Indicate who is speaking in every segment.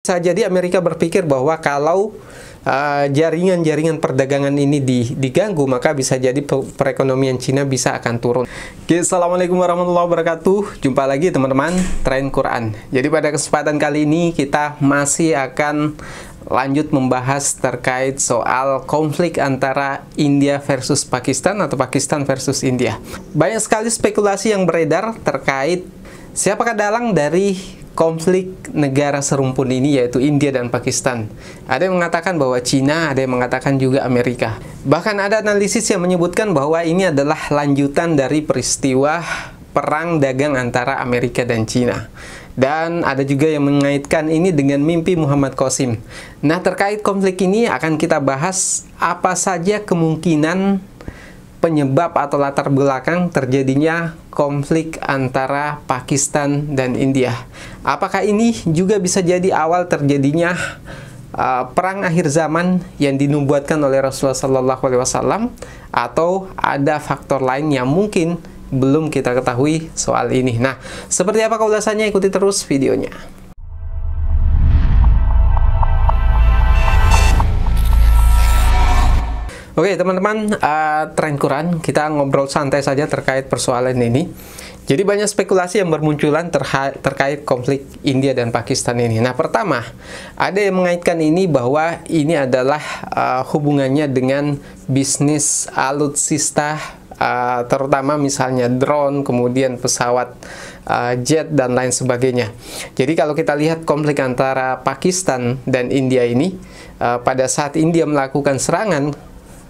Speaker 1: Bisa jadi Amerika berpikir bahwa kalau jaringan-jaringan perdagangan ini diganggu, maka bisa jadi perekonomian Cina bisa akan turun. Oke, assalamualaikum warahmatullahi wabarakatuh. Jumpa lagi teman-teman, Tren Quran. Jadi pada kesempatan kali ini kita masih akan lanjut membahas terkait soal konflik antara India versus Pakistan atau Pakistan versus India. Banyak sekali spekulasi yang beredar terkait siapakah dalang dari konflik negara serumpun ini, yaitu India dan Pakistan. Ada yang mengatakan bahwa Cina, ada yang mengatakan juga Amerika. Bahkan ada analisis yang menyebutkan bahwa ini adalah lanjutan dari peristiwa perang dagang antara Amerika dan Cina. Dan ada juga yang mengaitkan ini dengan mimpi Muhammad Qasim. Nah, terkait konflik ini akan kita bahas apa saja kemungkinan penyebab atau latar belakang terjadinya konflik antara Pakistan dan India. Apakah ini juga bisa jadi awal terjadinya perang akhir zaman yang dinubuatkan oleh Rasulullah SAW, atau ada faktor lain yang mungkin belum kita ketahui soal ini? Nah, seperti apa ulasannya? Ikuti terus videonya. Oke teman-teman, Tren Quran, kita ngobrol santai saja terkait persoalan ini. Jadi banyak spekulasi yang bermunculan terkait konflik India dan Pakistan ini. Nah, pertama, ada yang mengaitkan ini bahwa ini adalah hubungannya dengan bisnis alutsista, terutama misalnya drone, kemudian pesawat jet dan lain sebagainya. Jadi kalau kita lihat konflik antara Pakistan dan India ini, pada saat India melakukan serangan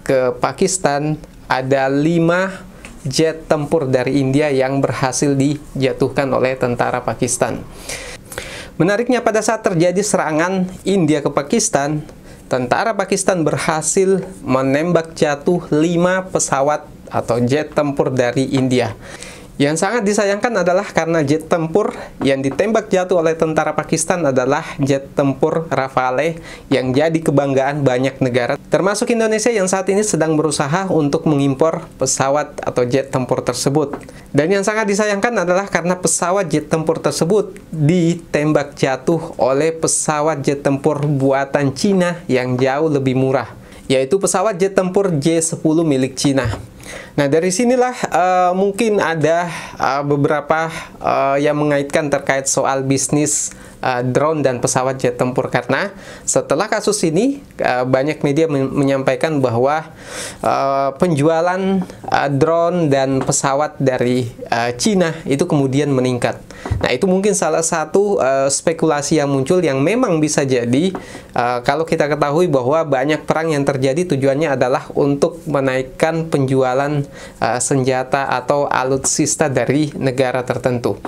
Speaker 1: ke Pakistan, ada 5 jet tempur dari India yang berhasil dijatuhkan oleh tentara Pakistan. Menariknya, pada saat terjadi serangan India ke Pakistan, tentara Pakistan berhasil menembak jatuh 5 pesawat atau jet tempur dari India. Yang sangat disayangkan adalah karena jet tempur yang ditembak jatuh oleh tentara Pakistan adalah jet tempur Rafale yang jadi kebanggaan banyak negara, termasuk Indonesia yang saat ini sedang berusaha untuk mengimpor pesawat atau jet tempur tersebut. Dan yang sangat disayangkan adalah karena pesawat jet tempur tersebut ditembak jatuh oleh pesawat jet tempur buatan Cina yang jauh lebih murah, yaitu pesawat jet tempur J-10 milik Cina. Nah, dari sinilah mungkin ada beberapa yang mengaitkan terkait soal bisnis drone dan pesawat jet tempur, karena setelah kasus ini banyak media menyampaikan bahwa penjualan drone dan pesawat dari Cina itu kemudian meningkat. Nah, itu mungkin salah satu spekulasi yang muncul yang memang bisa jadi kalau kita ketahui bahwa banyak perang yang terjadi tujuannya adalah untuk menaikkan penjualan senjata atau alutsista dari negara tertentu.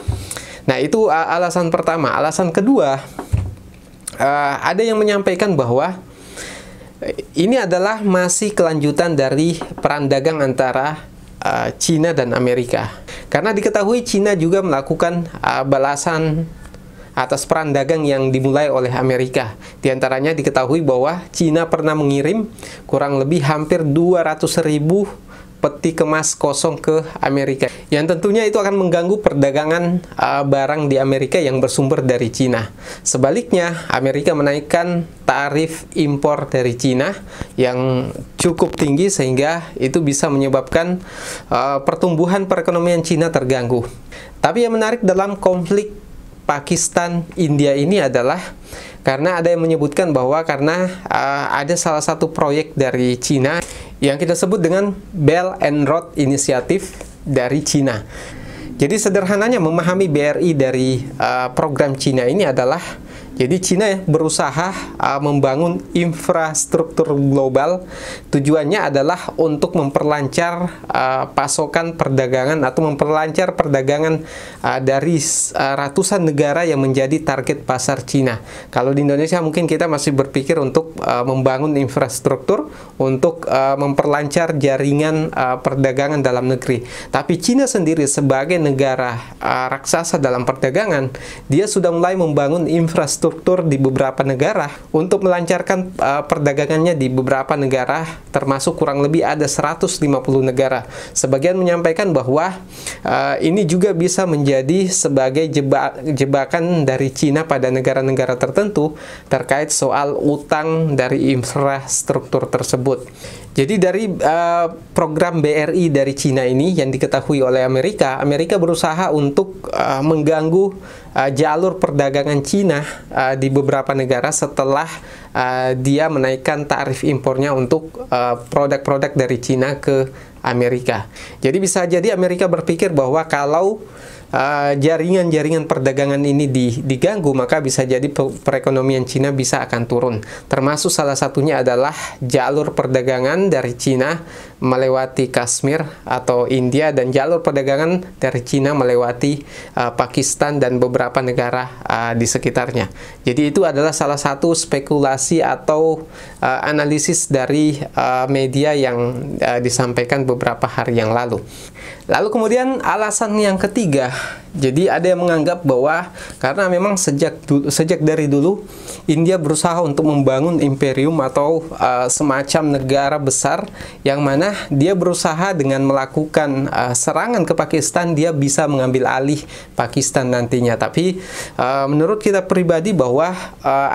Speaker 1: Nah, itu alasan pertama. Alasan kedua, ada yang menyampaikan bahwa ini adalah masih kelanjutan dari perang dagang antara Cina dan Amerika. Karena diketahui Cina juga melakukan balasan atas perang dagang yang dimulai oleh Amerika. Di antaranya diketahui bahwa Cina pernah mengirim kurang lebih hampir 200.000 peti kemas kosong ke Amerika, yang tentunya itu akan mengganggu perdagangan barang di Amerika yang bersumber dari Cina. Sebaliknya, Amerika menaikkan tarif impor dari Cina yang cukup tinggi sehingga itu bisa menyebabkan pertumbuhan perekonomian Cina terganggu. Tapi yang menarik dalam konflik Pakistan-India ini adalah karena ada yang menyebutkan bahwa karena ada salah satu proyek dari Cina yang kita sebut dengan Belt and Road Initiative dari Cina. Jadi sederhananya memahami BRI dari program Cina ini adalah, jadi Cina berusaha membangun infrastruktur global. Tujuannya adalah untuk memperlancar pasokan perdagangan atau memperlancar perdagangan dari ratusan negara yang menjadi target pasar Cina. Kalau di Indonesia mungkin kita masih berpikir untuk membangun infrastruktur untuk memperlancar jaringan perdagangan dalam negeri. Tapi Cina sendiri sebagai negara raksasa dalam perdagangan, dia sudah mulai membangun infrastruktur infrastruktur di beberapa negara untuk melancarkan perdagangannya di beberapa negara, termasuk kurang lebih ada 150 negara. Sebagian menyampaikan bahwa ini juga bisa menjadi sebagai jebakan dari Cina pada negara-negara tertentu terkait soal utang dari infrastruktur tersebut. Jadi dari program BRI dari Cina ini yang diketahui oleh Amerika berusaha untuk mengganggu jalur perdagangan Cina di beberapa negara setelah dia menaikkan tarif impornya untuk produk-produk dari Cina ke Amerika. Jadi bisa jadi Amerika berpikir bahwa kalau jaringan-jaringan perdagangan ini diganggu, maka bisa jadi perekonomian Cina bisa akan turun. Termasuk salah satunya adalah jalur perdagangan dari Cina melewati Kashmir atau India, dan jalur perdagangan dari Cina melewati Pakistan dan beberapa negara di sekitarnya. Jadi itu adalah salah satu spekulasi atau analisis dari media yang disampaikan beberapa hari yang lalu. Lalu kemudian alasan yang ketiga, jadi ada yang menganggap bahwa karena memang sejak dari dulu India berusaha untuk membangun imperium atau semacam negara besar yang mana dia berusaha dengan melakukan serangan ke Pakistan, dia bisa mengambil alih Pakistan nantinya. Tapi menurut kita pribadi bahwa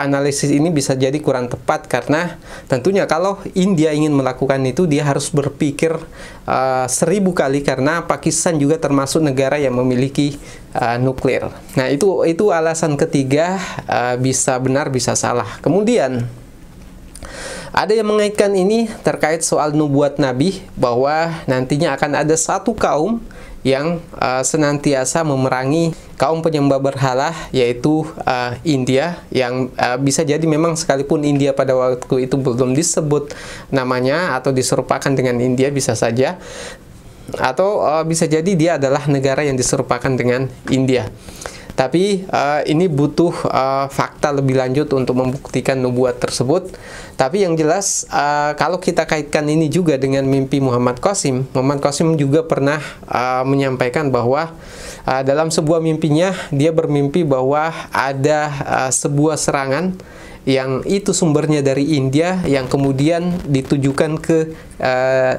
Speaker 1: analisis ini bisa jadi kurang tepat, karena tentunya kalau India ingin melakukan itu, dia harus berpikir 1000 kali, karena Pakistan juga termasuk negara yang memiliki nuklir. Nah, itu alasan ketiga, bisa benar bisa salah. Kemudian ada yang mengaitkan ini terkait soal nubuat Nabi, bahwa nantinya akan ada satu kaum yang senantiasa memerangi kaum penyembah berhala, yaitu India, yang bisa jadi memang sekalipun India pada waktu itu belum disebut namanya atau diserupakan dengan India, bisa saja, atau bisa jadi dia adalah negara yang diserupakan dengan India. Tapi ini butuh fakta lebih lanjut untuk membuktikan nubuat tersebut. Tapi yang jelas, kalau kita kaitkan ini juga dengan mimpi Muhammad Qasim juga pernah menyampaikan bahwa dalam sebuah mimpinya, dia bermimpi bahwa ada sebuah serangan yang itu sumbernya dari India, yang kemudian ditujukan ke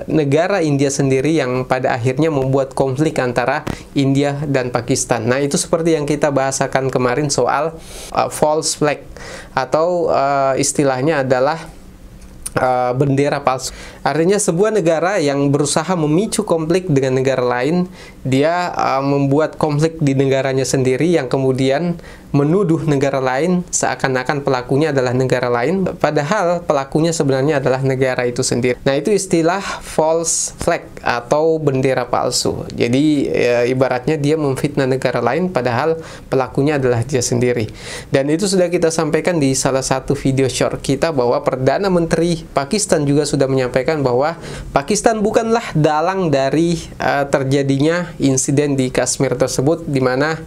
Speaker 1: negara India sendiri, yang pada akhirnya membuat konflik antara India dan Pakistan. Nah, itu seperti yang kita bahasakan kemarin soal false flag, atau istilahnya adalah bendera palsu. Artinya sebuah negara yang berusaha memicu konflik dengan negara lain, dia membuat konflik di negaranya sendiri, yang kemudian menuduh negara lain seakan-akan pelakunya adalah negara lain, padahal pelakunya sebenarnya adalah negara itu sendiri. Nah, itu istilah false flag atau bendera palsu. Jadi ibaratnya dia memfitnah negara lain, padahal pelakunya adalah dia sendiri. Dan itu sudah kita sampaikan di salah satu video short kita, bahwa Perdana Menteri Pakistan juga sudah menyampaikan bahwa Pakistan bukanlah dalang dari terjadinya insiden di Kashmir tersebut, di mana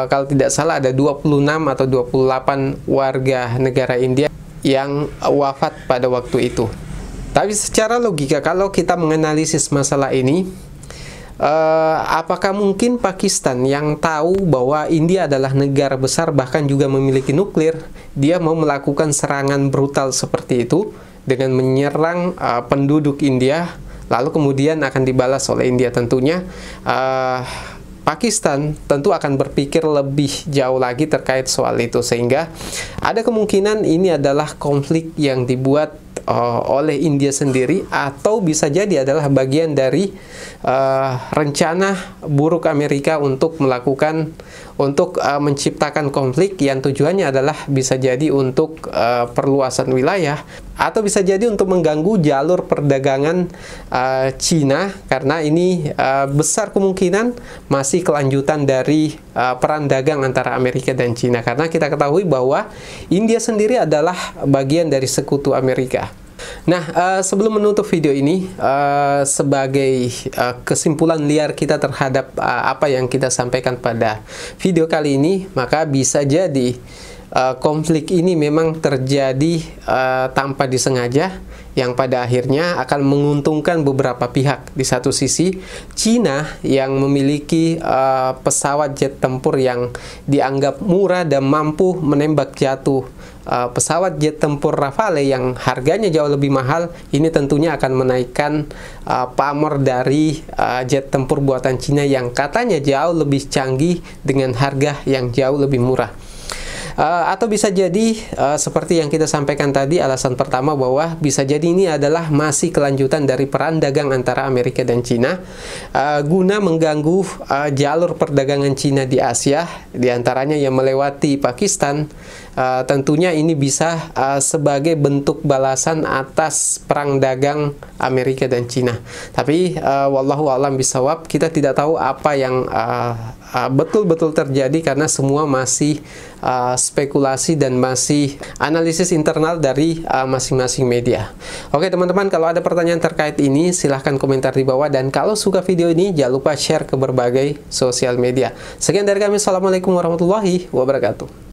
Speaker 1: kalau tidak salah ada 26 atau 28 warga negara India yang wafat pada waktu itu. Tapi secara logika, kalau kita menganalisis masalah ini, apakah mungkin Pakistan yang tahu bahwa India adalah negara besar, bahkan juga memiliki nuklir, dia mau melakukan serangan brutal seperti itu dengan menyerang penduduk India, lalu kemudian akan dibalas oleh India? Tentunya Pakistan tentu akan berpikir lebih jauh lagi terkait soal itu, sehingga ada kemungkinan ini adalah konflik yang dibuat oleh India sendiri, atau bisa jadi adalah bagian dari rencana buruk Amerika untuk menciptakan konflik yang tujuannya adalah bisa jadi untuk perluasan wilayah, atau bisa jadi untuk mengganggu jalur perdagangan Cina, karena ini besar kemungkinan masih kelanjutan dari perang dagang antara Amerika dan Cina, karena kita ketahui bahwa India sendiri adalah bagian dari sekutu Amerika. Nah, sebelum menutup video ini, sebagai kesimpulan liar kita terhadap apa yang kita sampaikan pada video kali ini, maka bisa jadi konflik ini memang terjadi tanpa disengaja, yang pada akhirnya akan menguntungkan beberapa pihak. Di satu sisi, Cina yang memiliki pesawat jet tempur yang dianggap murah dan mampu menembak jatuh pesawat jet tempur Rafale yang harganya jauh lebih mahal, ini tentunya akan menaikkan pamor dari jet tempur buatan Cina yang katanya jauh lebih canggih dengan harga yang jauh lebih murah. Atau bisa jadi seperti yang kita sampaikan tadi, alasan pertama bahwa bisa jadi ini adalah masih kelanjutan dari perang dagang antara Amerika dan Cina guna mengganggu jalur perdagangan Cina di Asia, diantaranya yang melewati Pakistan. Tentunya ini bisa sebagai bentuk balasan atas perang dagang Amerika dan Cina. Tapi wallahu a'lam bishawab, kita tidak tahu apa yang betul-betul terjadi karena semua masih spekulasi dan masih analisis internal dari masing-masing media. Oke teman-teman, kalau ada pertanyaan terkait ini silahkan komentar di bawah, dan kalau suka video ini jangan lupa share ke berbagai sosial media. Sekian dari kami, assalamualaikum warahmatullahi wabarakatuh.